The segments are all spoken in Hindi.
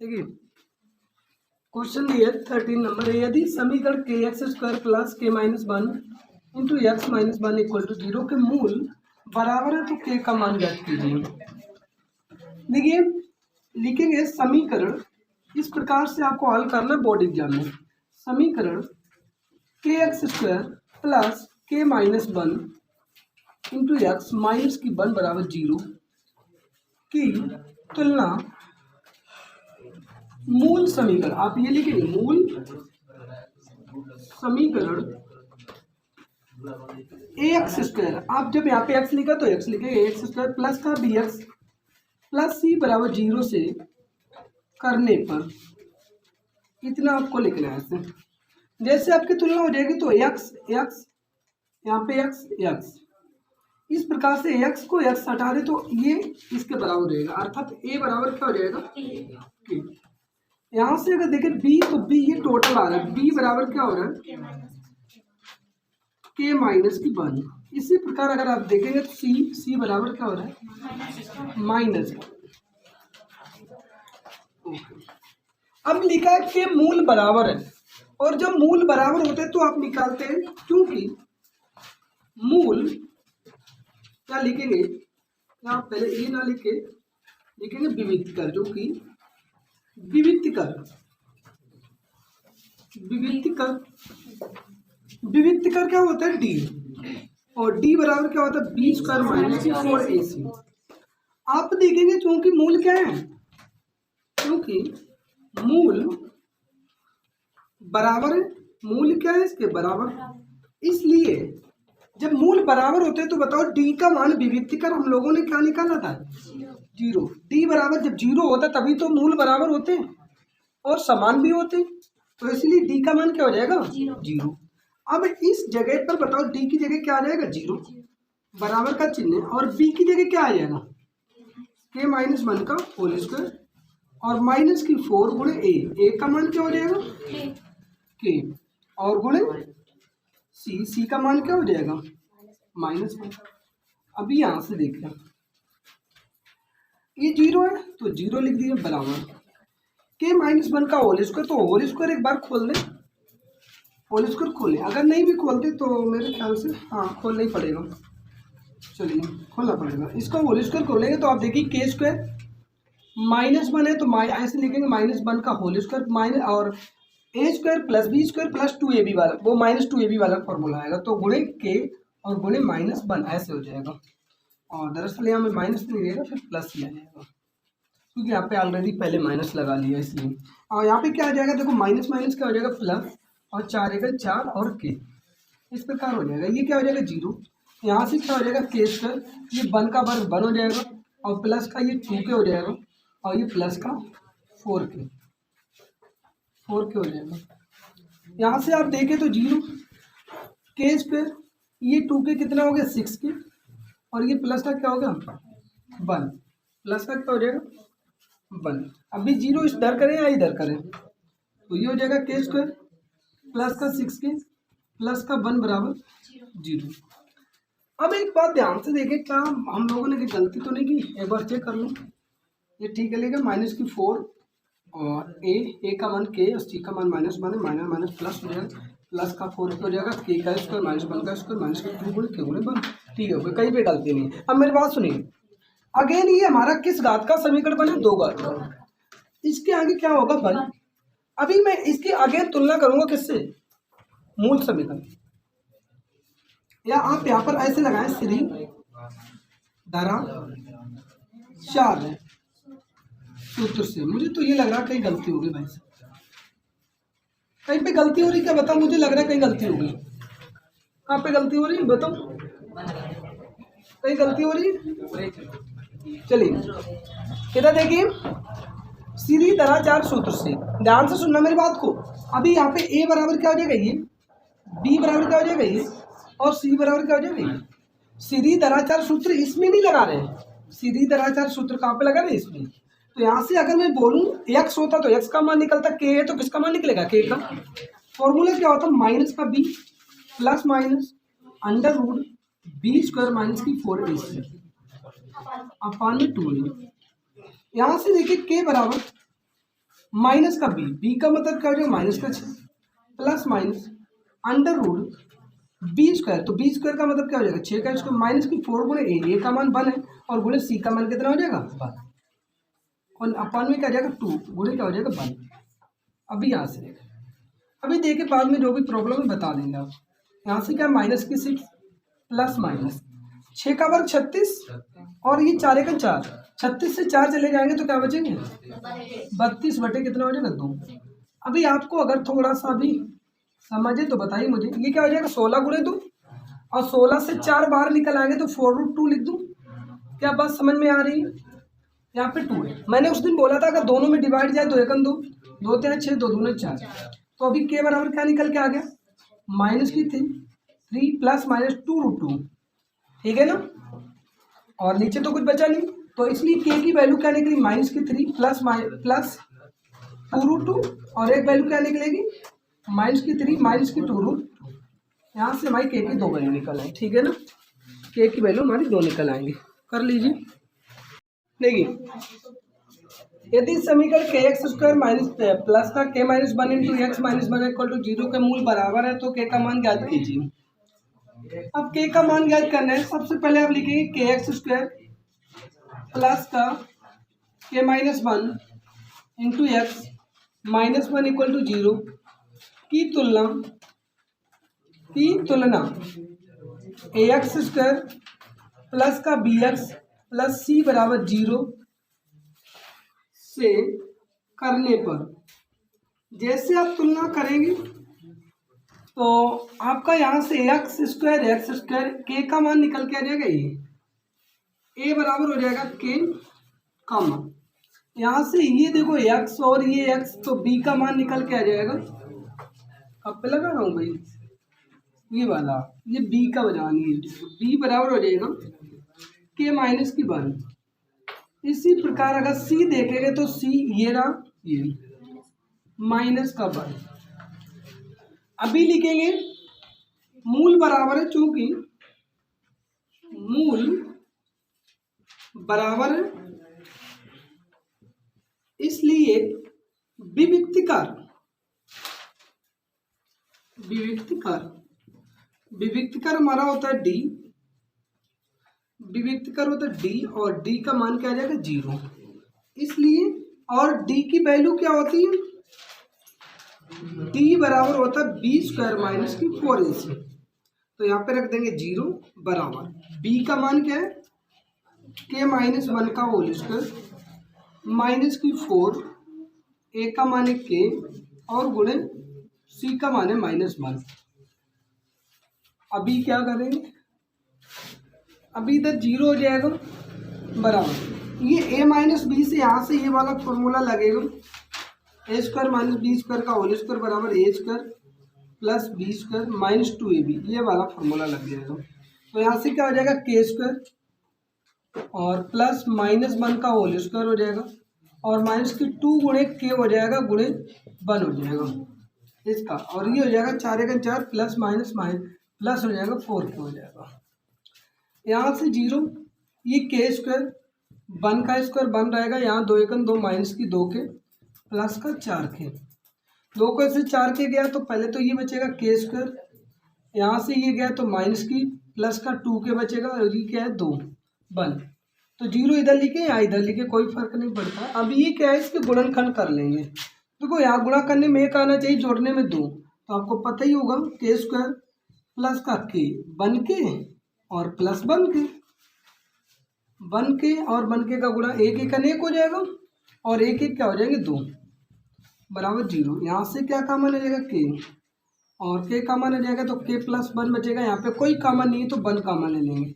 देखिए क्वेश्चन दिया 13 नंबर है, यदि समीकरण के x square plus k minus one into x minus one equal to zero के मूल बराबर है तो के का मान ज्ञात कीजिए। देखिए लिखेंगे समीकरण इस प्रकार से आपको हल करना बोर्ड एग्जाम में। समीकरण के x square plus k minus one into x minus की वन बराबर जीरो की तुलना मूल समीकरण, आप ये लिखेंगे मूल समीकरण ए एक्स स्क्वायर, आप जब यहाँ पे एक्स लिखा तो एक्स लिखेंगे एक्स स्क्वायर प्लस का बी एक्स प्लस सी बराबर जीरो से करने पर इतना आपको लिखना है। ऐसे जैसे आपकी तुलना हो जाएगी तो एक्स एक्स यहाँ पे एक्स एक्स, इस प्रकार से एक्स को एक्स हटा दे तो ये इसके बराबर रहेगा, अर्थात ए बराबर क्या हो जाएगा के। यहाँ से अगर देखें बी तो बी ये टोटल आ रहा है, बी बराबर क्या हो रहा है के माइनस की वन। इसी प्रकार अगर आप देखेंगे तो सी बराबर क्या हो रहा है माइनस। अब लिखा है कि मूल बराबर है, और जब मूल बराबर होते हैं तो आप निकालते हैं, क्योंकि मूल क्या लिखेंगे यहाँ पहले ये ना लिखे लिखेंगे विविध कर, जो कि विविध कर क्या होता है डी, और डी बराबर क्या होता है B square minus four a सी। आप देखेंगे क्योंकि मूल क्या है, क्योंकि मूल बराबर है, मूल क्या है इसके बराबर, इसलिए जब मूल बराबर होते हैं तो बताओ डी का मान विविधकर हम लोगों ने क्या निकाला था जीरो। डी बराबर जब जीरो होता तभी तो मूल बराबर होते हैं और समान भी होते हैं, तो इसलिए डी का मान क्या हो जाएगा जीरो। अब इस जगह पर बताओ डी की जगह क्या आ जाएगा जीरो, बराबर का चिन्ह, और बी की जगह क्या आ जाएगा के माइनस वन का होल स्क्वायर और माइनस की फोर गुणे ए का मान क्या हो जाएगा के, और गुणे सी का मान क्या हो जाएगा माइनस वन। अभी यहां से देख लें ये जीरो है तो जीरो लिख दिए बराबर के माइनस वन का होल स्क्वायर, तो होल स्क्वायर एक बार खोल दें, होल स्क्वायर खोलें, अगर नहीं भी खोलते तो मेरे ख्याल से हाँ खोलना ही पड़ेगा, चलिए खोलना पड़ेगा। इसका होल स्क्वायर खोलेंगे तो आप देखिए के स्क्वायर माइनस वन है तो ऐसे लिखेंगे माइनस वन का होल स्क्वायर माइनस और A square plus B square plus two A B वाला, वो माइनस टू ए बी वाला फॉर्मूला आएगा, तो गुणे के और गुणे माइनस वन ऐसे हो जाएगा। और दरअसल यहाँ में माइनस नहीं रहेगा फिर प्लस ही आ जाएगा, क्योंकि यहाँ पे ऑलरेडी पहले माइनस लगा लिया इसलिए। और यहाँ पे क्या आ जाएगा देखो माइनस माइनस क्या हो जाएगा प्लस, और चार आएगा चार और के, इस प्रकार हो जाएगा। ये क्या हो जाएगा जीरो, यहाँ से क्या हो जाएगा के स्क्वायर, ये वन का वर्ग वन हो जाएगा और प्लस का ये टू के हो जाएगा और ये प्लस का फोर के हो जाएगा। यहाँ से आप देखें तो जीरो के स्क्वायर, ये टू के कितना हो गया सिक्स के, और ये प्लस का क्या हो गया वन, प्लस का क्या हो जाएगा वन। अभी जीरो इधर करें या इधर करें तो ये हो जाएगा के स्क्वायर प्लस का सिक्स के प्लस का वन बराबर जीरो। अब एक बात ध्यान से देखें, क्या हम लोगों ने गलती तो नहीं की, एक बार चेक कर लो। ये ठीक है लेगा माइनस की फोर और ए का मान के और सी का मान माइनस वन है, माइनस माइनस प्लस हो जाएगा, प्लस का फोर हो जाएगा के का स्क्वायर माइनस वन का स्क्वायर माइनस के टू गुणे के गुणे वन। ठीक है कहीं पे गलती नहीं है। अब मेरी बात सुनिए, अगेन ये हमारा किस घात का समीकरण बना दो घात का, इसके आगे क्या होगा वन। अभी मैं इसकी अगेन तुलना करूंगा किससे मूल समीकरण, या आप यहाँ पर ऐसे लगाएं श्री धारा चार है सूत्र से। मुझे तो ये लग रहा है कहीं गलती होगी भाई साहब, कहीं पे गलती हो रही क्या बताओ, मुझे लग रहा है कहीं गलती होगी। कहाँ पे गलती हो रही बताओ, कहीं गलती हो रही है। चलिए इधर देखिए सीधी तरह चार सूत्र से ध्यान से सुनना मेरी बात को। अभी यहाँ पे ए बराबर क्या हो जाएगा ये, बी बराबर क्या हो जाएगा ये, और सी बराबर क्या हो जाएगा ये। सीधी तरह चार सूत्र इसमें नहीं लगा रहे हैं, सीधी तरह चार सूत्र कहाँ पे लगा रहे हैं इसमें। तो यहाँ से अगर मैं बोलूँ एक्स होता तो एक्स का मान निकलता, के है तो किसका मान निकलेगा के का। फॉर्मूला क्या होता माइनस का b plus minus under root b square minus की फोर ए सी अपान में टू। यहाँ से देखिए के बराबर माइनस का बी का मतलब क्या हो जाएगा माइनस का 6 plus minus under root b square, तो बी स्क्वायर का मतलब क्या हो जाएगा 6 का स्क्वायर माइनस की 4 गुणे ए का मान 1 है और गुणे सी का मान कितना हो जाएगा 1 और अपन में क्या हो जाएगा 2 गुणे क्या हो जाएगा 1। अभी यहाँ से अभी देखिए बाद में जो भी प्रॉब्लम है बता देंगे आप। यहाँ से क्या माइनस की 6 प्लस माइनस 6 का वर्ग 36 और ये 4 का 4, 36 से 4 चले जाएंगे तो क्या बचेंगे 32 बटे कितना हो जाएगा 2। अभी आपको अगर थोड़ा सा भी समझे तो बताइए मुझे, ये क्या हो जाएगा 16 गुणे 2 और 16 से 4 बाहर निकल आएंगे तो 4√2 लिख दूँ। क्या बात समझ में आ रही है? यहाँ पे 2 है। मैंने उस दिन बोला था अगर दोनों में डिवाइड जाए 2 एकम 2 2 3 6 2 दूने 4, तो अभी के बराबर क्या निकल के आ गया माइनस की 3 प्लस माइनस 2√2, ठीक है ना। और नीचे तो कुछ बचा नहीं, तो इसलिए के की वैल्यू क्या निकली माइनस की 3 प्लस 2√2 और एक वैल्यू क्या निकलेगी माइनस की 3 माइनस की 2√2। यहाँ से हमारी के की 2 वैल्यू निकल आई, ठीक है ना। के की वैल्यू हमारी 2 निकल आएंगी। कर लीजिए। देखिए यदि समीकरण के एक्स स्क्वायर माइनस प्लस का k minus 1 into x minus 1 equal to 0 के मूल बराबर है तो के का मान ज्ञात कीजिए। अब के का मान ज्ञात करना है, सबसे पहले आप लिखेंगे के एक्स स्क्वायर प्लस का k minus 1 into x minus 1 equal to 0 की तुलना ए एक्स स्क्वायर प्लस का बी एक्स प्लस सी बराबर 0 से करने पर जैसे आप तुलना करेंगे तो आपका यहाँ से एक्स स्क्वायर के का मान निकल के आ जाएगा ए बराबर हो जाएगा के का मान। यहाँ से ये देखो एक्स और ये एक्स, तो बी का मान निकल के आ जाएगा, अब पे लगा रहा हूँ भाई ये वाला, ये बी का बनानी है, बी बराबर हो जाएगा के माइनस की 1। इसी प्रकार अगर सी देखेंगे तो सी ये रहा ये माइनस का 1। अभी लिखेंगे मूल बराबर है, चूंकि मूल बराबर है इसलिए विविक्तिकार हमारा होता है डी, विविक्तिकार होता है डी और डी का मान क्या आ जाएगा 0, इसलिए और डी की वैल्यू क्या होती है डी बराबर होता है बी स्क्वायर माइनस की 4ac, तो यहाँ पे रख देंगे 0 बराबर बी का मान क्या है के माइनस 1 का होल स्क्वायर माइनस की 4 ए का मान है के और गुणे सी का मान है माइनस 1। अभी क्या करेंगे, अभी इधर 0 हो जाएगा बराबर ये ए माइनस बी से यहाँ से ये वाला फॉर्मूला लगेगा A square minus B square का होल स्क्वायर बराबर A square plus B square minus 2ab, ये वाला फॉर्मूला लग जाएगा। तो यहाँ से क्या हो जाएगा के स्क्वायर और प्लस माइनस 1 का होल स्क्वायर हो जाएगा और माइनस की 2 गुणे के हो जाएगा गुणे 1 हो जाएगा इसका, और ये हो जाएगा 4 का 4 प्लस माइनस प्लस हो जाएगा 4 के हो जाएगा। यहाँ से 0 ये के स्क्वायर 1 का स्क्वायर 1 रहेगा, यहाँ 2 एकम 2 माइनस की 2 के प्लस का 4 के, 2 को से 4 के गया तो पहले तो ये बचेगा के स्क्वायर, यहाँ से ये गया तो माइनस की प्लस का 2 के बचेगा और ये क्या है 2 1, तो 0 इधर लिखे या इधर लिखे कोई फर्क नहीं पड़ता। अब ये क्या है इसके गुणनखंड कर लेंगे, देखो यहाँ गुणा करने में एक आना चाहिए जोड़ने में 2, तो आपको पता ही होगा के स्क्वायर प्लस का के 1 के और प्लस 1 के और 1 के का गुणा एक एक अनेक हो जाएगा और एक एक क्या हो जाएंगे 2 बराबर 0। यहाँ से क्या कॉमन आ जाएगा के और के कॉमन आ जाएगा तो के प्लस 1 बचेगा, यहाँ पे कोई कॉमन नहीं है तो 1 कॉमन ले लेंगे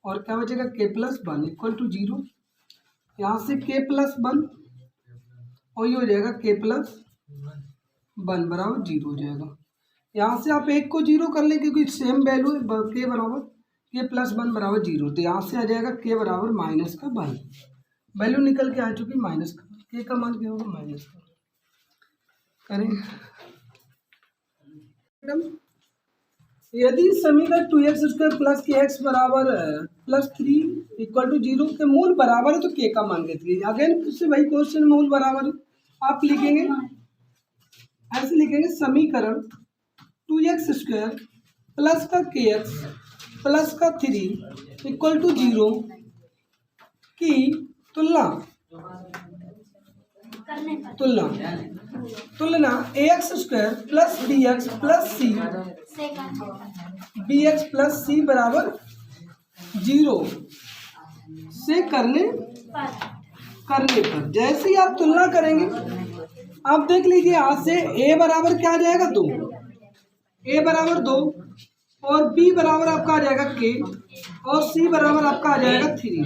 और क्या बचेगा के प्लस 1 इक्वल टू 0। यहाँ से के प्लस 1 और ये हो जाएगा के प्लस 1 बराबर 0 हो जाएगा। यहाँ से आप एक को 0 कर लें क्योंकि सेम वैल्यू है के बराबर के प्लस 1 बराबर 0, तो यहाँ से आ जाएगा के बराबर माइनस का 1, वैल्यू निकल के आ चुकी माइनस का, के का मान क्या होगा माइनस का। करें यदि समीकरण 2x स्क्वायर प्लस के एक्स बराबर प्लस 3 इक्वल टू 0 के मूल बराबर है तो के का मान कहती है। अगेन फिर से वही क्वेश्चन मूल बराबर है, आप लिखेंगे ऐसे लिखेंगे समीकरण 2x² प्लस का kx प्लस का 3 इक्वल टू 0 की तुलना ax² plus bx plus c bx plus c बराबर 0 से करने पर जैसे ही आप तुलना करेंगे आप देख लीजिए यहाँ से a बराबर क्या आ जाएगा 2, a बराबर 2 और b बराबर आपका आ जाएगा k और c बराबर आपका आ जाएगा 3।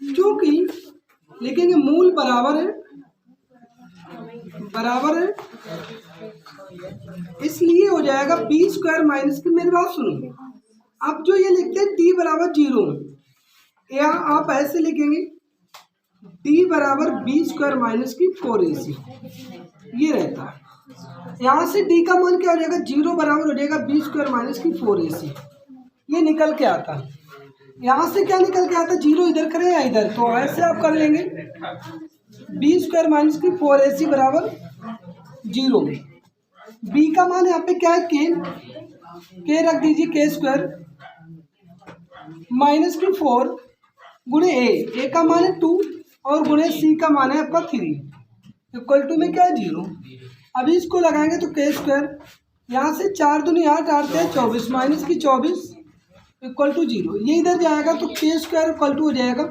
क्योंकि लिखेंगे मूल बराबर है इसलिए हो जाएगा b² माइनस की, मेरी बात सुनो, अब जो ये लिखते हैं d बराबर 0 या आप ऐसे लिखेंगे d बराबर b² माइनस की 4ac ये रहता है। यहाँ से d का मान क्या हो जाएगा 0 बराबर हो जाएगा b² माइनस की 4ac ये निकल के आता है। यहाँ से क्या निकल के आता है 0 इधर करें या इधर, तो ऐसे आप कर लेंगे b² माइनस की 4ac बराबर 0। b का मान यहाँ पे क्या है k रख दीजिए k² माइनस की 4 गुणे a का मान है 2 और गुणे c का मान है आपका 3 इक्वल टू में क्या है 0। अभी इसको लगाएंगे तो k², यहाँ से 4 दूनी 8 8 से 24 माइनस की 24 इक्वल टू 0, ये इधर जाएगा तो k² इक्वल टू हो जाएगा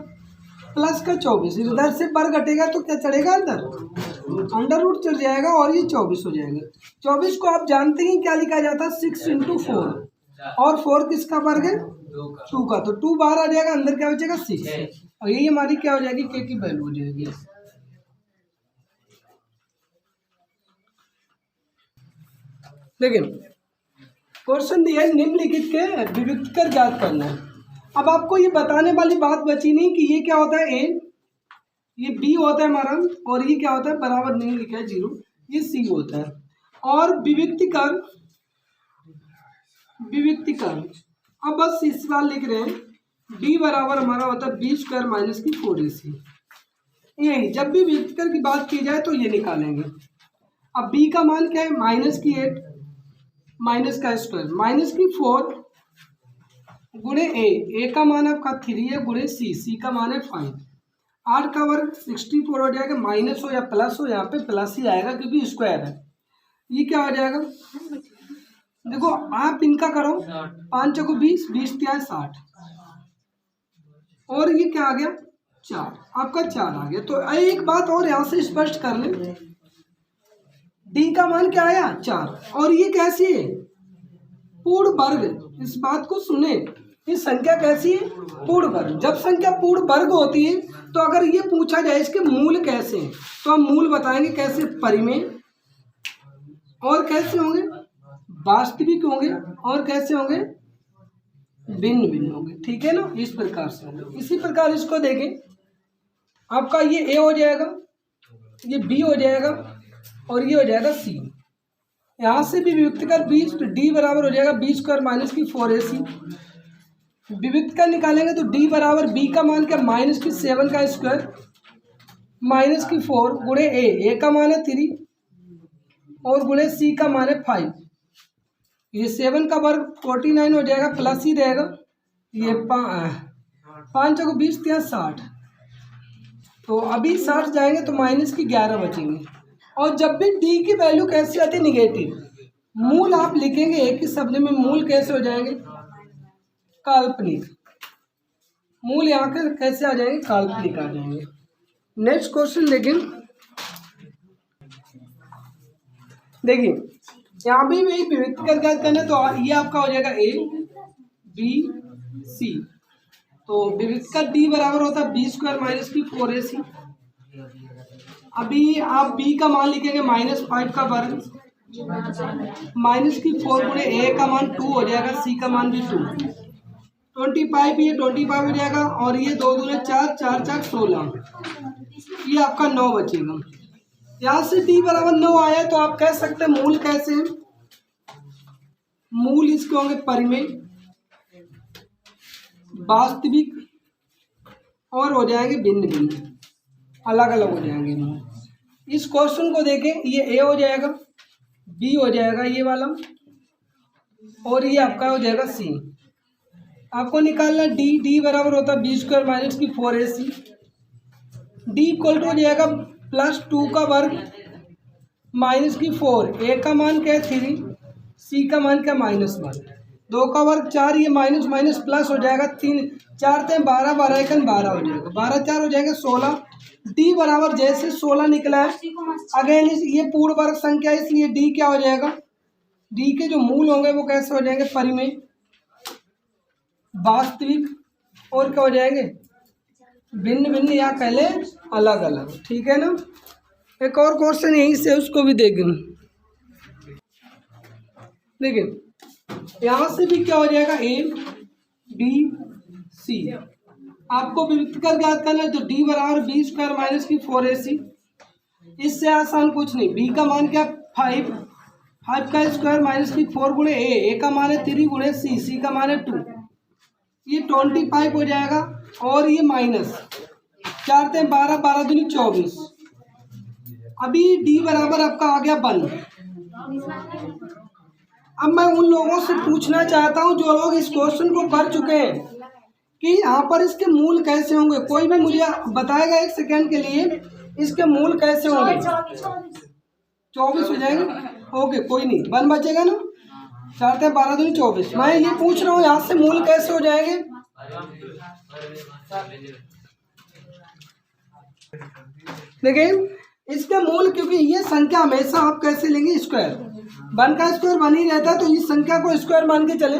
प्लस का 24, इधर से पर घटेगा तो क्या चढ़ेगा अंडर रूट चढ़ जाएगा और ये 24 हो जाएगा। 24 को आप जानते हैं क्या लिखा जाता है 6 × 4 और 4 किसका वर्ग है 2 का, तो 2 बाहर आ जाएगा, अंदर क्या बचेगा 6 और यही हमारी क्या हो जाएगी k की वैल्यू हो जाएगी। लेकिन क्वेश्चन दिया है निम्नलिखित के विविक्त कर ज्ञात करना है। अब आपको ये बताने वाली बात बची नहीं कि ये क्या होता है a, ये b होता है हमारा और ये क्या होता है बराबर नहीं लिखा है 0, ये c होता है। और विविक्तिकर अब बस इस बार लिख रहे हैं b बराबर हमारा होता है b² माइनस की 4ac। यही जब भी विविक्तिकर की बात की जाए तो ये निकालेंगे। अब b का मान क्या है माइनस की 8 माइनस का स्क्वायर माइनस की 4 गुणे a का मान आपका 3 है गुणे c का मान है 5, 8 का वर्ग 64 हो जाएगा, माइनस हो या प्लस हो यहाँ पे प्लस ही आएगा क्योंकि स्क्वायर है। ये क्या हो जाएगा देखो आप इनका करो 5 चौको 20 20 3 60 और ये क्या आ गया 4, आपका 4 आ गया। तो एक बात और यहाँ से स्पष्ट कर लें, d का मान क्या आया 4 और ये कैसी है पूर्ण वर्ग। इस बात को सुने, ये संख्या कैसी है पूर्ण वर्ग। जब संख्या पूर्ण वर्ग होती है तो अगर ये पूछा जाए इसके मूल कैसे हैं तो हम मूल बताएंगे कैसे, परिमेय और कैसे होंगे वास्तविक होंगे और कैसे होंगे भिन्न भिन्न होंगे, ठीक है ना, इस प्रकार से होंगे। इसी प्रकार इसको देखें, आपका ये a हो जाएगा, ये b हो जाएगा और ये हो जाएगा c। यहाँ से भी विविक्त कर 20 तो d बराबर हो जाएगा b² माइनस की 4ac। विविक्त का निकालेंगे तो d बराबर b का मान क्या माइनस की 7 का स्क्वायर माइनस की 4 गुणे a का मान है 3 और गुणे c का मान है 5। ये 7 का वर्ग 49 हो जाएगा, प्लस ही रहेगा, ये 5 चौको 20 3 60, तो अभी 60 जाएंगे तो माइनस की 11 बचेंगे। और जब भी d की वैल्यू कैसी आती है निगेटिव, मूल आप लिखेंगे एक ही शब्द में, मूल कैसे हो जाएंगे काल्पनिक, मूल यहाँ के कैसे आ जाएंगे काल्पनिक आ जाएंगे। नेक्स्ट क्वेश्चन देखिए यहाँ भी वही विविक्त कर ज्ञात करना, तो ये आपका हो जाएगा a b c। तो विविक्त का d बराबर होता है b² माइनस की 4ac। अभी आप b का मान लिखेंगे -5 का वर्ग माइनस की 4 गुणे a का मान 2 हो जाएगा, c का मान भी 2, 25 ये 25 हो जाएगा और ये 2 दूने 4 4 4 16, ये आपका 9 बचेगा। यहाँ से d बराबर 9 आया तो आप कह सकते हैं मूल कैसे हैं, मूल इसके होंगे परिमेय वास्तविक और हो जाएंगे भिन्न भिन्न, अलग अलग हो जाएंगे मूल। इस क्वेश्चन को देखें, ये ए हो जाएगा, बी हो जाएगा ये वाला, और ये आपका हो जाएगा सी। आपको निकालना डी, डी बराबर होता है बी स्क्वायर माइनस की 4ac। डी इक्वल टू हो जाएगा +2 का वर्ग माइनस की 4, ए का मान क्या है 3, सी का मान क्या -1, 2 का वर्ग 4, ये माइनस माइनस प्लस हो जाएगा 3, 4 × 12, 12 × 12 हो जाएगा, 12 4 हो जाएगा 16। डी बराबर जैसे 16 निकला है, अगेन ये पूर्ण वर्ग संख्या है, इसलिए डी क्या हो जाएगा, डी के जो मूल होंगे वो कैसे हो जाएंगे, परिमेय, वास्तविक, और क्या हो जाएंगे, भिन्न भिन्न या कह ले अलग अलग। ठीक है ना। एक और क्वेश्चन यहीं से, उसको भी देखें। देखिए यहाँ से भी क्या हो जाएगा, ए बी सी। आपको विभक्त कर याद करना है, तो डी बराबर बी स्क्वायर माइनस की 4ac। इससे आसान कुछ नहीं। बी का मान क्या, 5, 5 का स्क्वायर माइनस की 4 गुणे ए का मान है 3 गुणे सी का मान है 2, ये 25 हो जाएगा, और ये माइनस 4 × 12, 12 दूनी 24। अभी डी बराबर आपका आ गया 1। अब मैं उन लोगों से पूछना चाहता हूं जो लोग इस क्वेश्चन को कर चुके हैं कि यहाँ पर इसके मूल कैसे होंगे। कोई भी मुझे बताएगा 1 सेकेंड के लिए, इसके मूल कैसे होंगे। 24 हो जाएंगे, ओके कोई नहीं, 1 बचेगा ना, 4 × 12 दूनी 24। मैं ये पूछ रहा हूँ यहाँ से मूल कैसे हो जाएंगे। देखिए इसके मूल, क्योंकि ये संख्या हमेशा आप कैसे लेंगे, स्क्वायर, 1 का स्क्वायर 1 ही रहता है, तो इस संख्या को स्क्वायर मान के चले,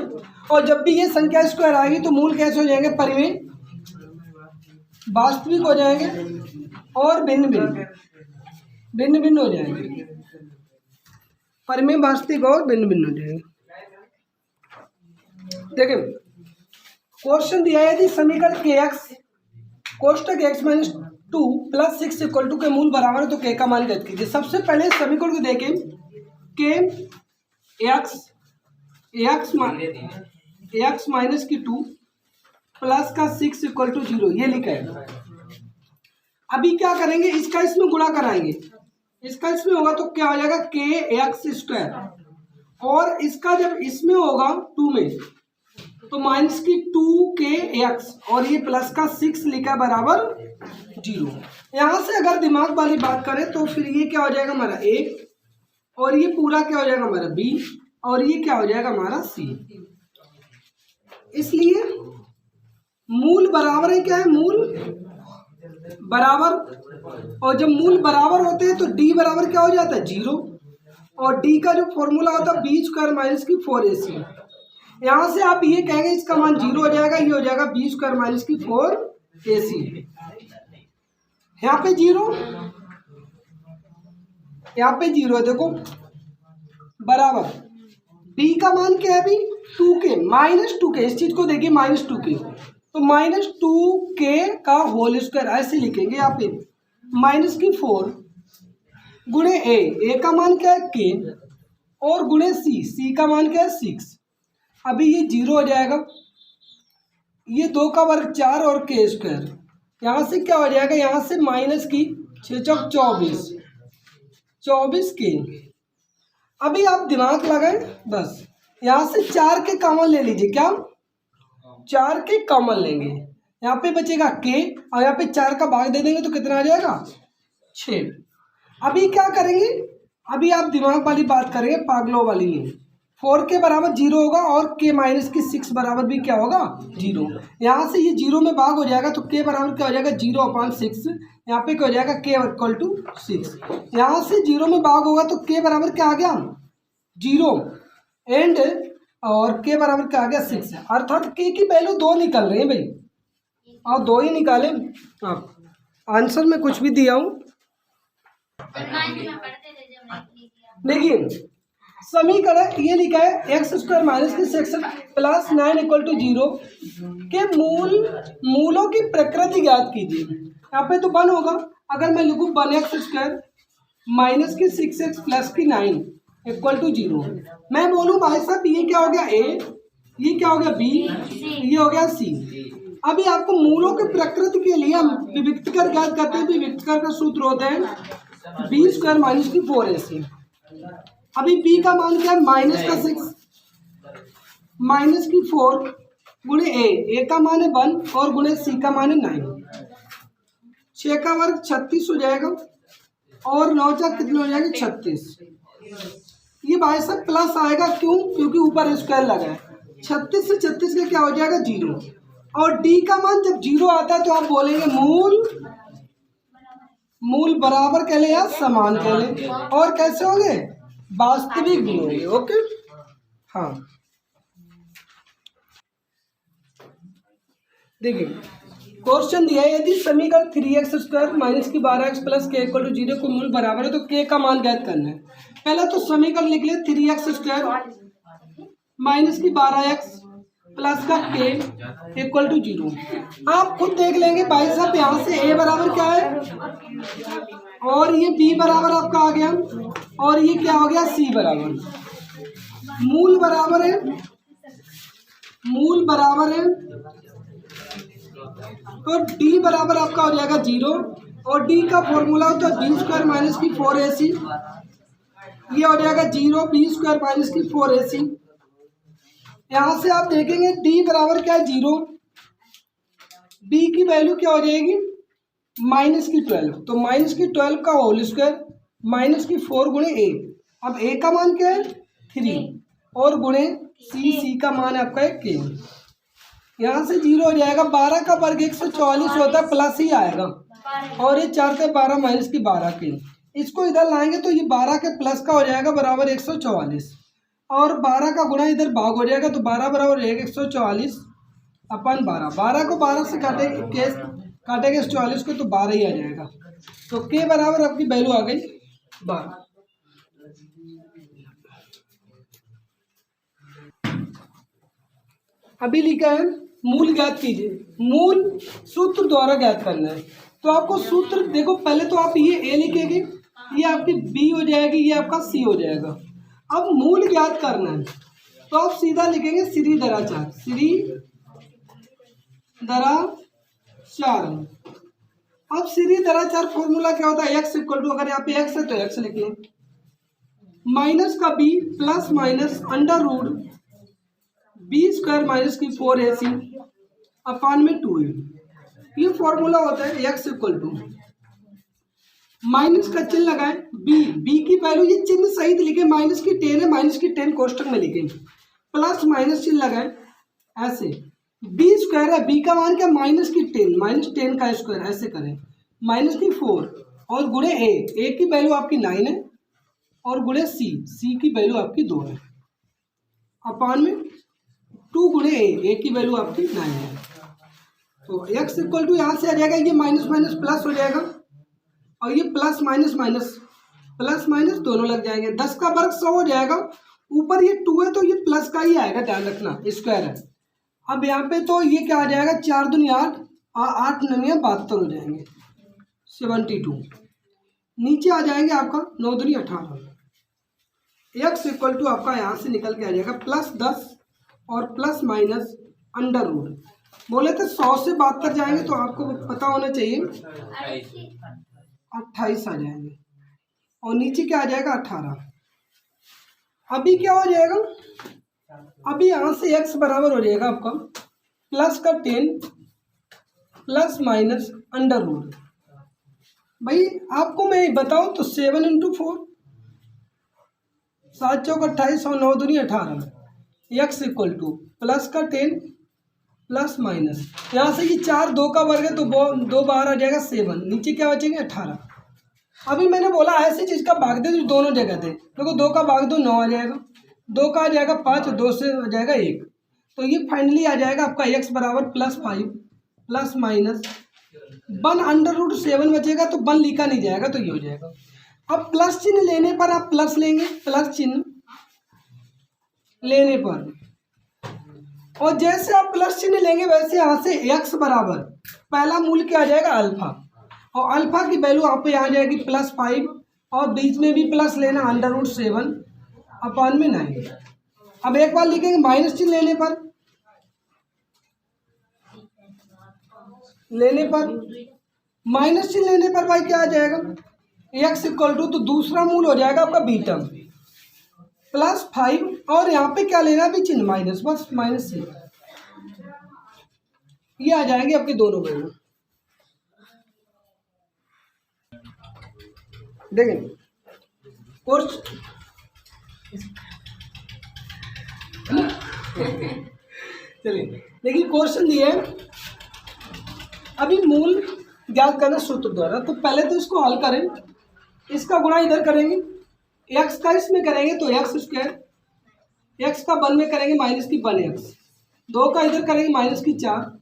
और जब भी ये संख्या स्क्वायर आएगी तो मूल कैसे हो जाएंगे, परिमेय, वास्तविक हो जाएंगे, और भिन्न भिन्न हो जाएंगे, परिमेय, वास्तविक और भिन्न भिन्न हो जाएंगे। देखिए क्वेश्चन दिया है यदि समीकरण के एक्स कोष्टक x - 2 + 6 = के मूल बराबर है तो k का मान ज्ञात कीजिए। सबसे पहले समीकरण को देखें, के x माइनस की 2 प्लस का 6 = 0, ये लिखा है। अभी क्या करेंगे, इसका इसमें गुणा कराएंगे, इसका इसमें होगा तो क्या हो जाएगा, kx², और इसका जब इसमें होगा 2 में तो माइनस की 2kx, और ये प्लस का 6 लिखा बराबर 0। यहाँ से अगर दिमाग वाली बात करें तो फिर ये क्या हो जाएगा हमारा a, और ये पूरा क्या हो जाएगा हमारा b, और ये क्या हो जाएगा हमारा c। इसलिए मूल बराबर है, क्या है, मूल बराबर, और जब मूल बराबर होते हैं तो d बराबर क्या हो जाता है 0, और d का जो फॉर्मूला होता है b² माइनस की 4ac। यहाँ से आप ये कहेंगे इसका मान 0 हो जाएगा, ये हो जाएगा b² माइनस की 4ac। यहाँ पे 0, यहाँ पे 0 देखो, बराबर b का मान क्या है अभी, 2k -2k, इस चीज को देखिए -2k, तो -2k का होल स्क्वायर ऐसे लिखेंगे। यहाँ पे माइनस की 4 गुणे a का मान क्या है k, और गुणे c का मान क्या है 6। अभी ये 0 हो जाएगा, ये 2 का वर्ग 4 और k², यहाँ से क्या हो जाएगा, यहाँ से माइनस की 6 × 24, 24k। अभी आप दिमाग लगाएं बस, यहाँ से 4 के कॉमन ले लीजिए, क्या 4 के कॉमन लेंगे, यहाँ पे बचेगा k, और यहाँ पे 4 का भाग दे देंगे तो कितना आ जाएगा 6। अभी क्या करेंगे, अभी आप दिमाग वाली बात करेंगे, पागलों वाली नहीं। 4 के बराबर 0 होगा, और k माइनस की 6 बराबर भी क्या होगा 0। यहाँ से ये 0 में भाग हो जाएगा तो k बराबर क्या हो जाएगा 0/6, यहाँ पे क्या हो जाएगा k = 6। यहाँ से 0 में भाग होगा तो k बराबर क्या आ गया 0, एंड और k बराबर क्या आ गया 6, अर्थात k की वैल्यू 2 निकल रही है भाई, और 2 ही निकाले आप, आंसर में कुछ भी दिया हूँ। देखिए समीकरण ये लिखा है x² माइनस की 6 प्लस 9 = 0 के मूलों की प्रकृति ज्ञात कीजिए। यहाँ पे तो 1 होगा, अगर मैं लिखूँ 1x² माइनस की 6x प्लस की 9 = 0, मैं बोलूँ भाई साहब ये क्या हो गया a, ये क्या हो गया b, ये हो गया c। अभी आपको मूलों की प्रकृति के लिए हम विविक्त कर ज्ञात करते हैं। विविक्त कर का सूत्र होता है बी स्क्वायर माइनस की 4ac। अभी बी का मान क्या है, माइनस का 6 माइनस की 4 गुणे ए का मान है 1 और गुणे सी का मान है 9। 6 का वर्ग 36 हो जाएगा और 9 चार कितने हो जाएंगे 36। ये भाई साहब प्लस आएगा, क्यों? क्योंकि ऊपर स्क्वायर लगा है। 36 से 36 का क्या हो जाएगा 0। और डी का मान जब 0 आता है तो आप बोलेंगे मूल बराबर कह ले या समान कह ले, और कैसे होंगे, वास्तविक भी होंगे। ओके, हाँ देखिए क्वेश्चन दिया है, यदि समीकरण 3x² माइनस की 12x प्लस के इक्वल टू 0 को मूल बराबर है तो k का मान ज्ञात करना है। पहले तो समीकरण लिख ले 3x² माइनस की 12x प्लस का k इक्वल टू 0। आप खुद देख लेंगे भाई साहब, यहाँ से a बराबर क्या है और ये b बराबर आपका आ गया और ये क्या हो गया c बराबर। मूल बराबर है तो d बराबर आपका हो जाएगा 0 और d का फॉर्मूला होता है बी स्क्वायर माइनस की 4ac। ये हो जाएगा 0 बी स्क्वायर माइनस की 4ac। यहाँ से आप देखेंगे d बराबर क्या है 0, b की वैल्यू क्या हो जाएगी माइनस की 12, तो माइनस की 12 का होल स्क्वायर माइनस की 4 गुणे a। अब a का मान क्या है 3 और गुणे c का मान आपका है k। यहाँ से 0 हो जाएगा। 12 का वर्ग 144 होता है, प्लस ही आएगा और ये 4 से 12 माइनस की 12 के, इसको इधर लाएंगे तो ये 12 के प्लस का हो जाएगा बराबर 144 और 12 का गुणा इधर भाग हो जाएगा तो 12 बराबर 144 अपन 12। 12 को 12 से काटेंगे 144 को तो 12 ही आ जाएगा। तो के बराबर आपकी वैल्यू आ गई 12। अभी लिखा है मूल ज्ञात कीजिए, मूल सूत्र द्वारा ज्ञात करना है। तो आपको सूत्र देखो, पहले तो आप ये ए लिखेंगे, ये आपकी बी हो जाएगी, ये आपका सी हो जाएगा। अब मूल ज्ञात करना है तो आप सीधा लिखेंगे श्रीधराचार्य, श्रीधराचार्य। अब श्रीधराचार्य फॉर्मूला क्या होता है, एक्स इक्वल टू, अगर यहाँ पे एक्स है तो एक्स लिख लें, माइनस का b plus minus under root b square minus की 4ac अपान में 2a। ये फॉर्मूला होता है एक्स इक्वल टू, माइनस का चिन्ह लगाए बी की वैल्यू, ये चिन्ह सहित लिखे, माइनस की 10 है, माइनस की 10 कोष्टक में लिखे, प्लस माइनस चिन्ह लगाए ऐसे, बी स्क्वायर है, बी का मान क्या माइनस की 10, माइनस 10 का स्क्वायर ऐसे करें, माइनस की 4 और गुणे ए की वैल्यू आपकी 9 है और गुणे सी की वैल्यू आपकी 2 है अपान में 2 गुणे ए की वैल्यू आपकी 9 है। तो x इक्वल टू यहाँ से आ जाएगा, ये माइनस माइनस प्लस हो जाएगा और ये प्लस माइनस दोनों लग जाएंगे। 10 का वर्ग 100 हो जाएगा, ऊपर ये 2 है तो ये प्लस का ही आएगा, ध्यान रखना स्क्वायर है। अब यहाँ पे तो ये क्या आ जाएगा 4 दूनी 8 8 9 72 हो जाएंगे 72। नीचे आ जाएंगे आपका 9 दूनी 18। x इक्वल टू आपका यहाँ से निकल के आ जाएगा प्लस 10 और प्लस माइनस अंडर रूट। बोले थे 100 से 72 जाएंगे तो आपको पता होना चाहिए 28 आ जाएंगे और नीचे क्या आ जाएगा 18। अभी क्या हो जाएगा, अभी यहाँ से x बराबर हो जाएगा आपका प्लस का 10 प्लस माइनस अंडर रूट। भाई आपको मैं बताऊं तो 7 इंटू 4 7 चौक 28 और 9 दूनी 18। x इक्वल टू प्लस का 10 प्लस माइनस, यहाँ से ये 4 2 का वर्ग है तो 2 बाहर आ जाएगा 7, नीचे क्या बचेंगे 18। अभी मैंने बोला ऐसी चीज़ का भाग दे जो दोनों जगह थे, देखो 2 का भाग दो 9 आ जाएगा, 2 का आ जाएगा 5 और 2 से आ जाएगा 1, तो ये फाइनली आ जाएगा आपका x बराबर +5 प्लस माइनस 1 अंडर रूट 7 बचेगा तो 1 लिखा नहीं जाएगा तो ये हो जाएगा। अब प्लस चिन्ह लेने पर आप प्लस लेंगे, प्लस चिन्ह लेने पर, और जैसे आप प्लस चिन्ह लेंगे वैसे यहाँ से x बराबर पहला मूल क्या आ जाएगा अल्फा, और अल्फा की वैल्यू आप पे आ जाएगी +5 और बीच में भी प्लस लेना अंडर रूट 7 अपान में 9। अब एक बार लिखेंगे माइनस चिन्ह लेने पर माइनस चिन्ह लेने पर भाई क्या आ जाएगा एक्स इक्वल टू, तो दूसरा मूल हो जाएगा आपका बीटा +5, और यहाँ पे क्या लेना है अभी चिन्ह माइनस, बस माइनस से ये आ जाएंगे आपके दोनों वैल्यू। देखें कोर्स चलिए देखिए क्वेश्चन दिए अभी मूल ज्ञात करना सूत्र द्वारा। तो पहले तो इसको हल करें, इसका गुणा इधर करेंगे, एक्स का इसमें करेंगे तो x², एक्स का बल में करेंगे -1x, 2 का इधर करेंगे -4,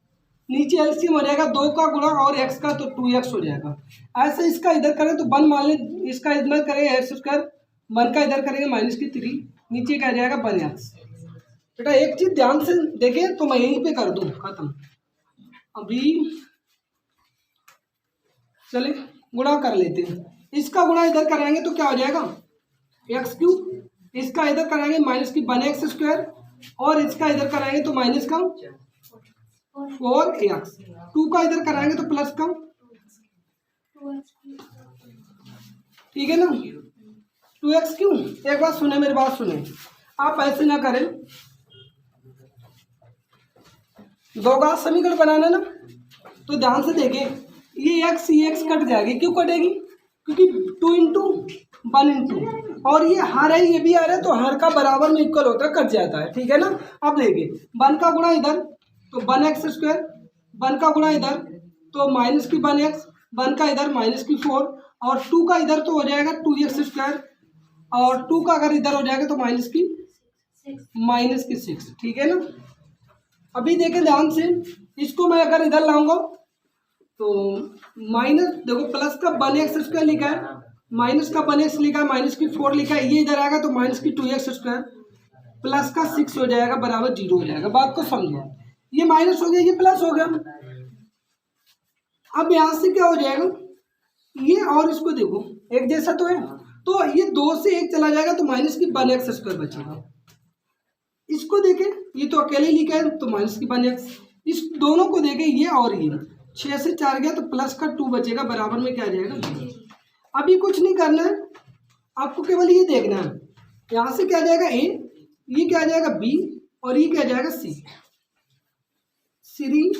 नीचे एलसीएम हो जाएगा 2 का गुणा और x का तो 2x हो जाएगा। ऐसे इसका इधर करें तो 1 मान लें, इसका इधर करेंगे x², 1 का इधर करेंगे -3, नीचे क्या जाएगा 1x। बेटा एक चीज ध्यान से देखें, तो मैं यहीं पे कर दूं खत्म। अभी चले गुणा कर लेते हैं, इसका गुणा इधर कराएंगे तो क्या हो जाएगा x3, इसका इधर कराएंगे -1x², और इसका इधर कराएंगे तो -4x, 2 का इधर कराएंगे तो प्लस का, ठीक है ना 2x क्यों। एक बात सुने, मेरी बात सुने, आप ऐसे ना करें, दो घात समीकरण बनाना ना, तो ध्यान से देखें, ये x कट जाएगी, क्यों कटेगी, क्योंकि 2 × 1 × और ये हर है, ये भी आ रहा है, तो हर का बराबर में इक्वल होता है, कट जाता है, ठीक है ना। अब देखिए 1 का गुणा इधर तो 1x², 1 का गुणा इधर तो -1x, 1 का इधर -4, और 2 का इधर तो हो जाएगा 2x², और 2 का अगर इधर हो जाएगा तो -6, ठीक है ना। अभी देखें ध्यान से, इसको मैं अगर इधर लाऊंगा तो माइनस, देखो प्लस का 1x² लिखा है, माइनस का 1x लिखा है, -4 लिखा है, ये इधर आएगा तो -2x², प्लस का 6 हो जाएगा बराबर 0 हो जाएगा। बात को समझो, ये माइनस हो गया, ये प्लस हो गया। अब यहाँ से क्या हो जाएगा, ये और इसको देखो एक जैसा तो है, तो ये 2 से 1 चला जाएगा तो -1x² बचेगा। इसको देखें, ये तो अकेले लिखा है तो -1x, इस दोनों को देखें, ये और ये 6 से 4 गया तो प्लस का 2 बचेगा, बराबर में क्या आ जाएगा 0। अभी कुछ नहीं करना है, आपको केवल ये देखना है, यहाँ से क्या आ जाएगा a, ये क्या आ जाएगा b, और ये क्या आ जाएगा c। श्री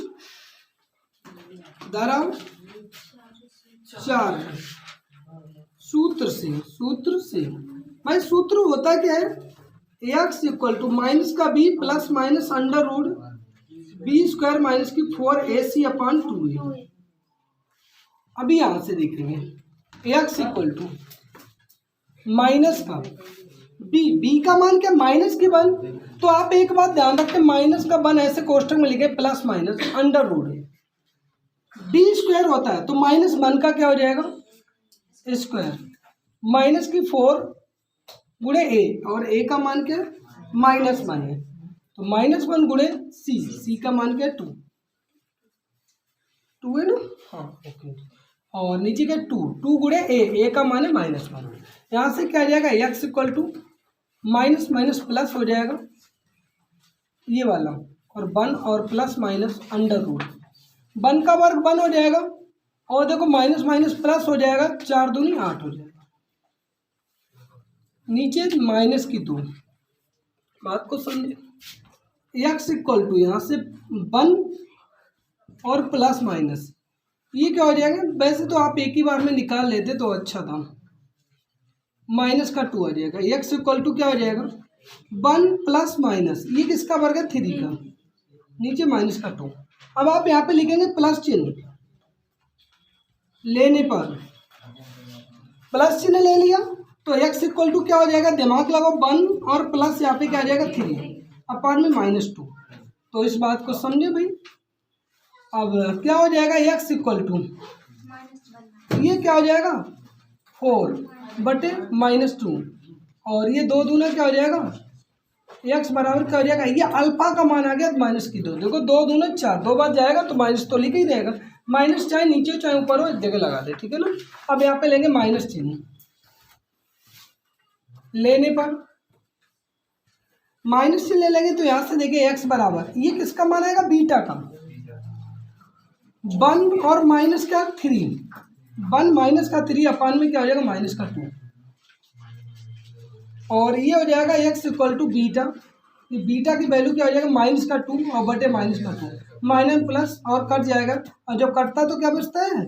धारा 4 सूत्र से भाई सूत्र होता क्या है, x इक्वल टू माइनस का b plus minus under root b² minus की 4ac/2a। अभी यहां से देखेंगे x इक्वल टू माइनस का b का मान क्या माइनस की 1, तो आप एक बात ध्यान रखें, माइनस का 1 ऐसे कोष्टक में लिखे plus minus under root b² होता है, तो -1 का क्या हो जाएगा स्क्वायर, माइनस की 4 गुणे a, और a का मान क्या -1 है, तो -1 गुणे c का मान क्या 2 है ना, हाँ ओके, और नीचे क्या 2 गुणे a का मान है -1। यहाँ से क्या आ जाएगा x equal to minus minus plus हो जाएगा ये वाला, और 1 और प्लस माइनस अंडर रूट, 1 का वर्ग 1 हो जाएगा, और देखो माइनस माइनस प्लस हो जाएगा, 4 दूनी 8 हो जाएगा, नीचे -2। बात को समझे, x इक्वल टू यहाँ से 1 और प्लस माइनस, ये क्या हो जाएगा, वैसे तो आप एक ही बार में निकाल लेते तो अच्छा था, माइनस का 2 आ जाएगा, x इक्वल टू क्या हो जाएगा 1 प्लस माइनस, ये किसका वर्ग है 3 का, नीचे -2। अब आप यहाँ पे लिखेंगे प्लस चिन्ह लेने पर, प्लस चिन्ह ले लिया तो x इक्वल टू क्या हो जाएगा, दिमाग लगाओ 1 और प्लस यहाँ पे क्या आ जाएगा 3 अपार में -2। तो इस बात को समझे भाई। अब क्या हो जाएगा x इक्वल टू, ये क्या हो जाएगा 4/-2, और ये 2 दूना क्या हो जाएगा x बराबर क्या हो जाएगा, ये अल्फा का मान आ गया -2, देखो 2 दूना 4, 2 बार जाएगा तो माइनस तो लिख ही देगा, माइनस चाहे नीचे चाहे ऊपर हो एक जगह लगा दे, ठीक है ना। अब यहाँ पे लेंगे माइनस चिन्ह लेने पर, माइनस चिन्ह ले लेंगे तो यहाँ से देखिए x बराबर, ये किसका मान आएगा बीटा का, 1 और माइनस क्या 3, 1 माइनस का 3 अपान में क्या हो जाएगा माइनस का 2, और ये हो जाएगा x इक्वल टू बीटा, ये बीटा की वैल्यू क्या हो जाएगा माइनस का 2 और बटे माइनस का 2, माइनस प्लस और कट जाएगा, और जब कटता तो क्या बचता है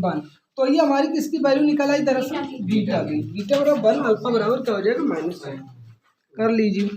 1। तो ये हमारी किसकी वैल्यू निकल आई दरअसल बीटा की, बीटा बराबर 1, अल्फा बराबर क्या हो जाएगा -1 कर लीजिए।